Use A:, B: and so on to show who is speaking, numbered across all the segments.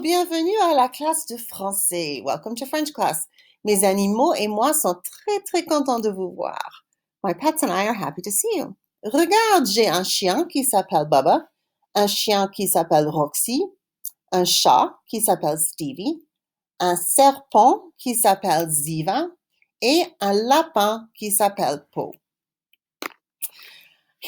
A: bienvenue à la classe de français. Welcome to French class. Mes animaux et moi sont très contents de vous voir. My pets and I are happy to see you. Regarde, j'ai un chien qui s'appelle Bubba, un chien qui s'appelle Roxy, un chat qui s'appelle Stevie, un serpent qui s'appelle Ziva et un lapin qui s'appelle Po.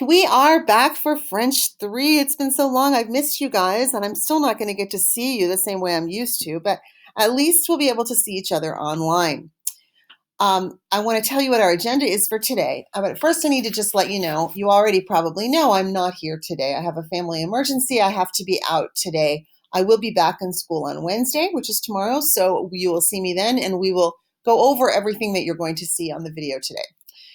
A: We are back for French 3. It's been so long. I've missed you guys, and I'm still not going to get to see you the same way I'm used to, but at least we'll be able to see each other online. I want to tell you what our agenda is for today. But first, I need to just let you know, you already probably know I'm not here today. I have a family emergency. I have to be out today. I will be back in school on Wednesday, which is tomorrow, so you will see me then, and we will go over everything that you're going to see on the video today.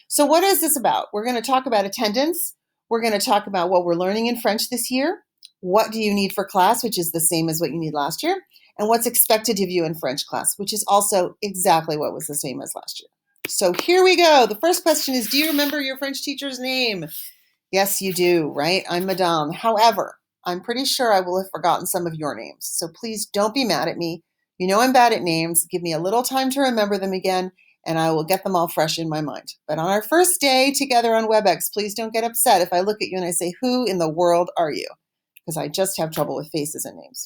A: So what is this about? We're going to talk about attendance. We're going to talk about what we're learning in French this year. What do you need for class, which is the same as what you need last year. And what's expected of you in French class, which is also exactly what was the same as last year. So here we go. The first question is, do you remember your French teacher's name? Yes, you do, right? I'm Madame. However, I'm pretty sure I will have forgotten some of your names. So please don't be mad at me. You know I'm bad at names. Give me a little time to remember them again, and I will get them all fresh in my mind. But on our first day together on WebEx, please don't get upset if I look at you and I say, who in the world are you? Because I just have trouble with faces and names.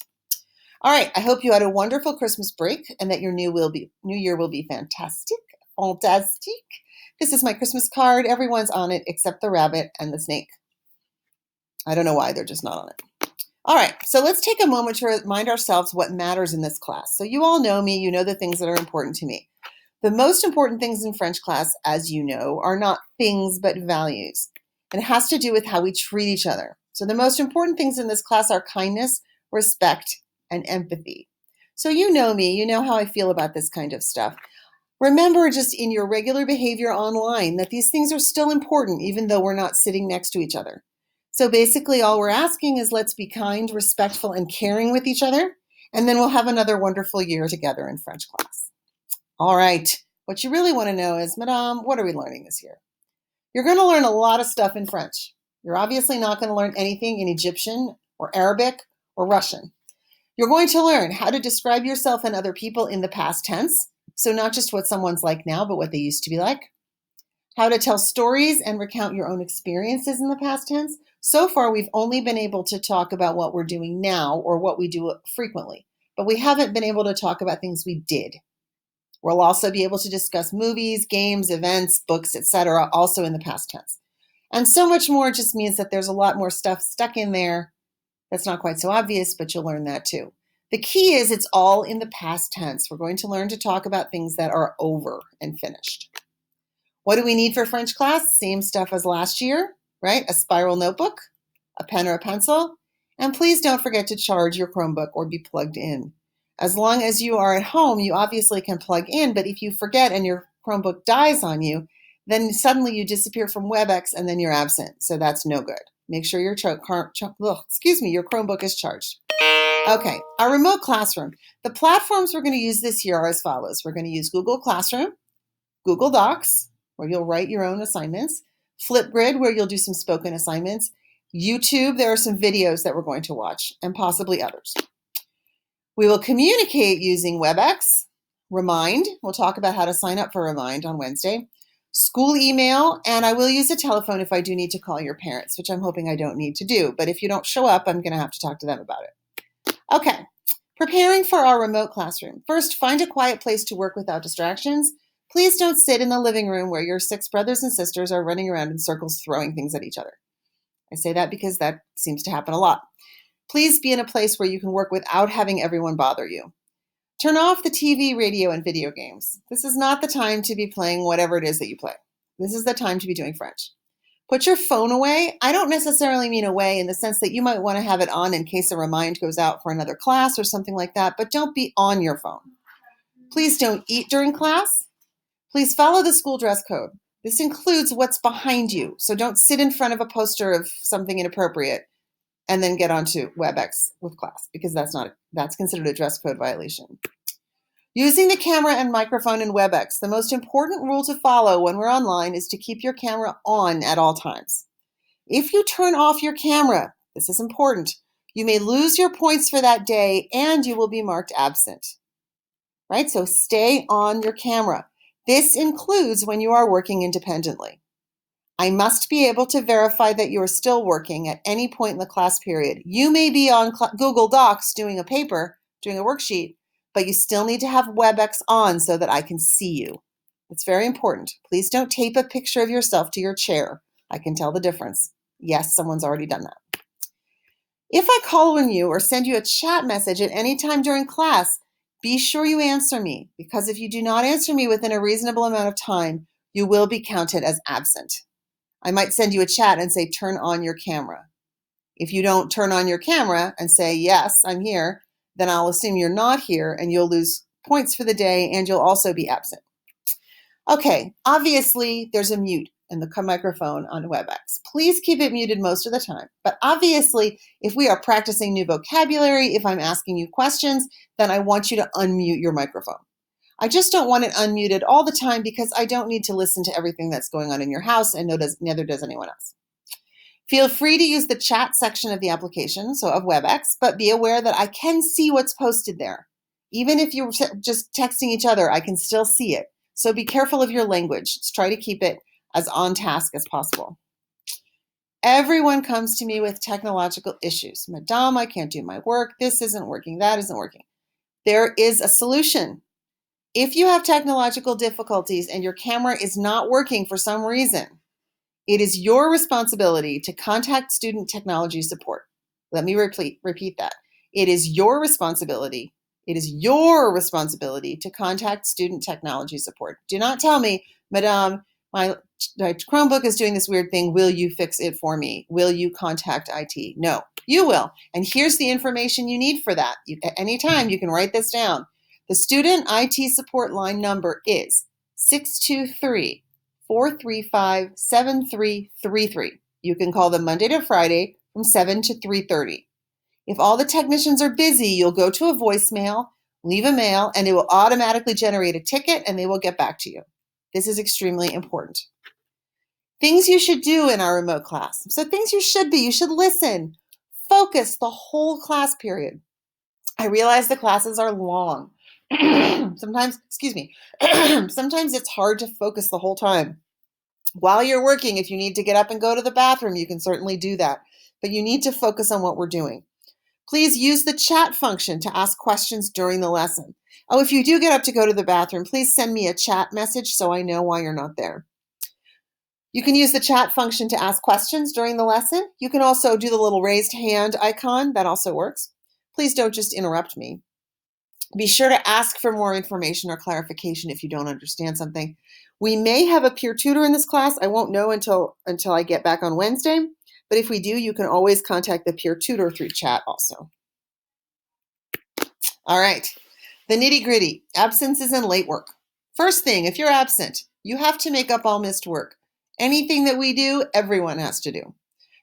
A: All right, I hope you had a wonderful Christmas break and that your new year will be fantastic. Fantastic. This is my Christmas card. Everyone's on it except the rabbit and the snake. I don't know why, they're just not on it. All right, so let's take a moment to remind ourselves what matters in this class. So you all know me, you know the things that are important to me. The most important things in French class, as you know, are not things but values. And it has to do with how we treat each other. So the most important things in this class are kindness, respect, and empathy. So you know me, you know how I feel about this kind of stuff. Remember just in your regular behavior online that these things are still important even though we're not sitting next to each other. So basically all we're asking is let's be kind, respectful, and caring with each other, and then we'll have another wonderful year together in French class. All right, what you really want to know is, Madame, what are we learning this year? You're going to learn a lot of stuff in French. You're obviously not going to learn anything in Egyptian or Arabic or Russian. You're going to learn how to describe yourself and other people in the past tense, so not just what someone's like now, but what they used to be like. How to tell stories and recount your own experiences in the past tense. So far, we've only been able to talk about what we're doing now or what we do frequently, but we haven't been able to talk about things we did. We'll also be able to discuss movies, games, events, books, etc., also in the past tense. And so much more just means that there's a lot more stuff stuck in there that's not quite so obvious, but you'll learn that too. The key is it's all in the past tense. We're going to learn to talk about things that are over and finished. What do we need for French class? Same stuff as last year, right? A spiral notebook, a pen or a pencil, and please don't forget to charge your Chromebook or be plugged in. As long as you are at home, you obviously can plug in, but if you forget and your Chromebook dies on you, then suddenly you disappear from WebEx and then you're absent. So that's no good. Make sure your Chromebook is charged. Okay, our remote classroom. The platforms we're going to use this year are as follows. We're going to use Google Classroom, Google Docs, where you'll write your own assignments, Flipgrid, where you'll do some spoken assignments, YouTube, there are some videos that we're going to watch, and possibly others. We will communicate using WebEx, Remind. We'll talk about how to sign up for Remind on Wednesday. School email, and I will use a telephone if I do need to call your parents, which I'm hoping I don't need to do. But if you don't show up, I'm going to have to talk to them about it. Okay, preparing for our remote classroom. First, find a quiet place to work without distractions. Please don't sit in the living room where your 6 brothers and sisters are running around in circles throwing things at each other. I say that because that seems to happen a lot. Please be in a place where you can work without having everyone bother you. Turn off the TV, radio, and video games. This is not the time to be playing whatever it is that you play. This is the time to be doing French. Put your phone away. I don't necessarily mean away in the sense that you might want to have it on in case a remind goes out for another class or something like that, but don't be on your phone. Please don't eat during class. Please follow the school dress code. This includes what's behind you, so don't sit in front of a poster of something inappropriate and then get onto WebEx with class, because that's considered a dress code violation. Using the camera and microphone in WebEx, the most important rule to follow when we're online is to keep your camera on at all times. If you turn off your camera, this is important, You may lose your points for that day and you will be marked absent, right? So stay on your camera. This includes when you are working independently. I must be able to verify that you are still working at any point in the class period. You may be on Google Docs doing a paper, doing a worksheet, but you still need to have WebEx on so that I can see you. It's very important. Please don't tape a picture of yourself to your chair. I can tell the difference. Yes, someone's already done that. If I call on you or send you a chat message at any time during class, be sure you answer me, because if you do not answer me within a reasonable amount of time, you will be counted as absent. I might send you a chat and say, turn on your camera. If you don't turn on your camera and say, yes, I'm here, then I'll assume you're not here and you'll lose points for the day and you'll also be absent. Okay, obviously there's a mute in the microphone on WebEx. Please keep it muted most of the time. But obviously, if we are practicing new vocabulary, if I'm asking you questions, then I want you to unmute your microphone. I just don't want it unmuted all the time because I don't need to listen to everything that's going on in your house, and neither does anyone else. Feel free to use the chat section of the application, so of WebEx, but be aware that I can see what's posted there. Even if you're just texting each other, I can still see it. So be careful of your language. Let's try to keep it as on task as possible. Everyone comes to me with technological issues. Madame, I can't do my work. This isn't working. That isn't working. There is a solution. If you have technological difficulties and your camera is not working for some reason, it is your responsibility to contact student technology support. Let me repeat that. It is your responsibility. It is your responsibility to contact student technology support. Do not tell me, Madame, my Chromebook is doing this weird thing. Will you fix it for me? Will you contact IT? No, you will. And here's the information you need for that. At any time, you can write this down. The student IT support line number is 623-435-7333. You can call them Monday to Friday from 7 to 3:30. If all the technicians are busy, you'll go to a voicemail, leave a mail, and it will automatically generate a ticket and they will get back to you. This is extremely important. Things you should do in our remote class. So things you should listen, focus the whole class period. I realize the classes are long. Sometimes it's hard to focus the whole time. While you're working, if you need to get up and go to the bathroom, you can certainly do that. But you need to focus on what we're doing. Please use the chat function to ask questions during the lesson. Oh, if you do get up to go to the bathroom, please send me a chat message so I know why you're not there. You can use the chat function to ask questions during the lesson. You can also do the little raised hand icon. That also works. Please don't just interrupt me. Be sure to ask for more information or clarification if you don't understand something. We may have a peer tutor in this class. I won't know until I get back on Wednesday. But if we do, you can always contact the peer tutor through chat also. All right, the nitty-gritty, absences and late work. First thing, if you're absent, you have to make up all missed work. Anything that we do, everyone has to do.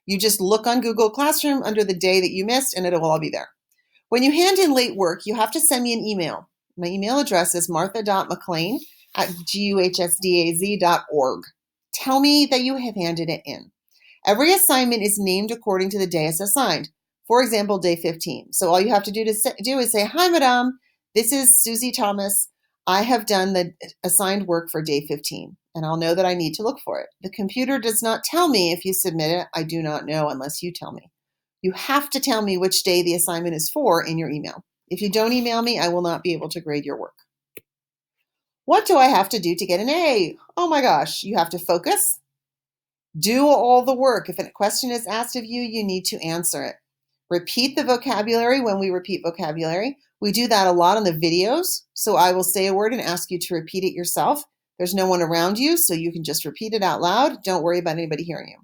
A: You just look on Google Classroom under the day that you missed and it will all be there. When you hand in late work, you have to send me an email. My email address is martha.mclean@guhsdaz.org. Tell me that you have handed it in. Every assignment is named according to the day it's assigned. For example, day 15. So all you have to do is say, hi, Madame. This is Susie Thomas. I have done the assigned work for day 15, and I'll know that I need to look for it. The computer does not tell me if you submit it. I do not know unless you tell me. You have to tell me which day the assignment is for in your email. If you don't email me, I will not be able to grade your work. What do I have to do to get an A? Oh my gosh, you have to focus. Do all the work. If a question is asked of you, you need to answer it. Repeat the vocabulary when we repeat vocabulary. We do that a lot on the videos. So I will say a word and ask you to repeat it yourself. There's no one around you, so you can just repeat it out loud. Don't worry about anybody hearing you.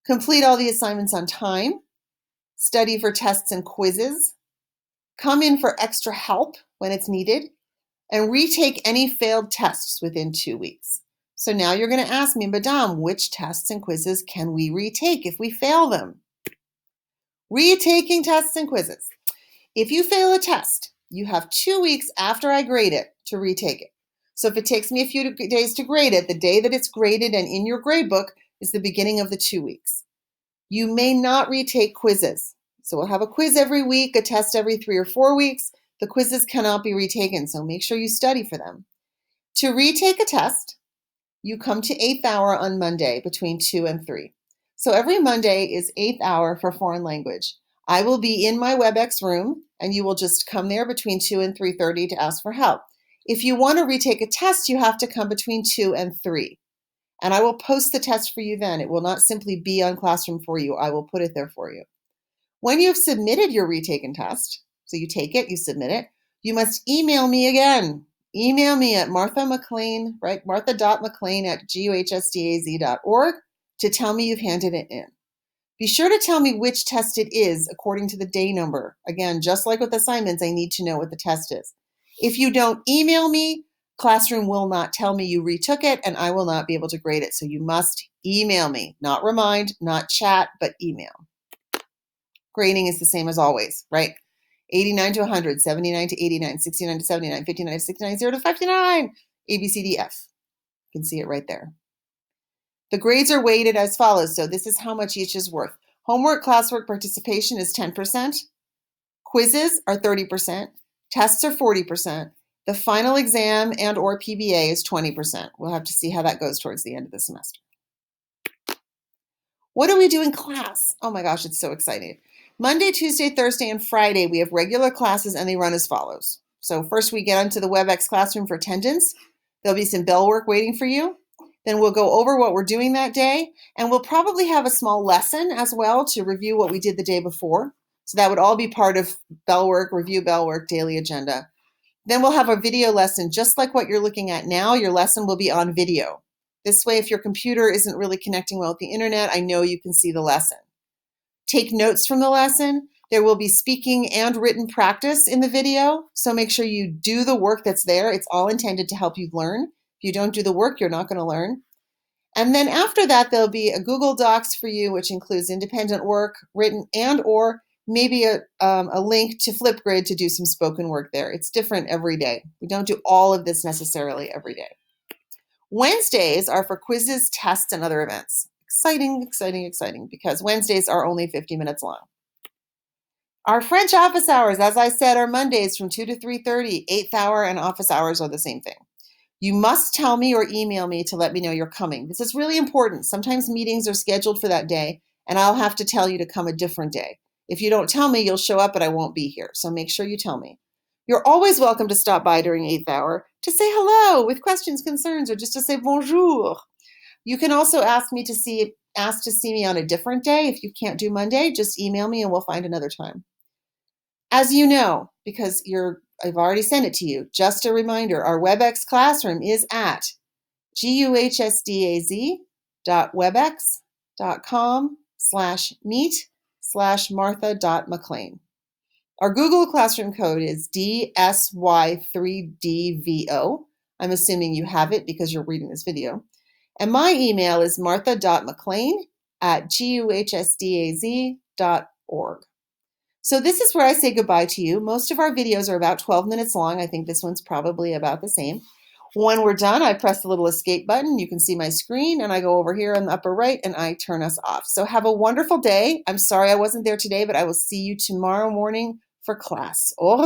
A: Complete all the assignments on time. Study for tests and quizzes. Come in for extra help when it's needed. And retake any failed tests within 2 weeks. So now you're going to ask me, Madame, which tests and quizzes can we retake if we fail them? Retaking tests and quizzes. If you fail a test, you have 2 weeks after I grade it to retake it. So if it takes me a few days to grade it, the day that it's graded and in your grade book is the beginning of the 2 weeks. You may not retake quizzes. So we'll have a quiz every week, a test every 3 or 4 weeks. The quizzes cannot be retaken, so make sure you study for them. To retake a test, you come to 8th hour on Monday between 2 and 3. So every Monday is 8th hour for foreign language. I will be in my WebEx room, and you will just come there between 2 and 3:30 to ask for help. If you want to retake a test, you have to come between 2 and 3. And I will post the test for you then. It will not simply be on Classroom for you. I will put it there for you. When you've submitted your retaken test, so you take it, you submit it, you must email me again. Email me at Martha McLean, right? martha.mclean@guhsdaz.org to tell me you've handed it in. Be sure to tell me which test it is according to the day number. Again, just like with assignments, I need to know what the test is. If you don't email me, Classroom will not tell me you retook it, and I will not be able to grade it. So you must email me, not remind, not chat, but email. Grading is the same as always, right? 89 to 100, 79 to 89, 69 to 79, 59 to 69, 0 to 59, A, B, C, D, F. You can see it right there. The grades are weighted as follows. So this is how much each is worth. Homework, classwork, participation is 10%. Quizzes are 30%. Tests are 40%. The final exam and or PBA is 20%. We'll have to see how that goes towards the end of the semester. What do we do in class? Oh my gosh, it's so exciting. Monday, Tuesday, Thursday, and Friday, we have regular classes, and they run as follows. So first we get onto the WebEx Classroom for attendance. There'll be some bell work waiting for you. Then we'll go over what we're doing that day, and we'll probably have a small lesson as well to review what we did the day before. So that would all be part of bell work, review bell work, daily agenda. Then we'll have a video lesson, just like what you're looking at now. Your lesson will be on video. This way, if your computer isn't really connecting well with the internet, I know you can see the lesson. Take notes from the lesson. There will be speaking and written practice in the video, so make sure you do the work that's there. It's all intended to help you learn. If you don't do the work, you're not going to learn. And then after that, there'll be a Google Docs for you, which includes independent work, written and or maybe a link to Flipgrid to do some spoken work there. It's different every day. We don't do all of this necessarily every day. Wednesdays are for quizzes, tests, and other events. Exciting, exciting, exciting, because Wednesdays are only 50 minutes long. Our French office hours, as I said, are Mondays from 2 to 3:30. 8th hour and office hours are the same thing. You must tell me or email me to let me know you're coming. This is really important. Sometimes meetings are scheduled for that day, and I'll have to tell you to come a different day. If you don't tell me, you'll show up, but I won't be here. So make sure you tell me. You're always welcome to stop by during 8th hour to say hello with questions, concerns, or just to say bonjour. You can also ask to see me on a different day. If you can't do Monday, just email me and we'll find another time. As you know, because I've already sent it to you, just a reminder, our WebEx Classroom is at guhsdaz.webex.com/meet/martha.mclean. Our Google Classroom code is DSY3DVO. I'm assuming you have it because you're reading this video. And my email is martha.mclean@guhsdaz.org. So this is where I say goodbye to you. Most of our videos are about 12 minutes long. I think this one's probably about the same. When we're done, I press the little escape button. You can see my screen, and I go over here in the upper right, and I turn us off. So have a wonderful day. I'm sorry I wasn't there today, but I will see you tomorrow morning for class. Au revoir.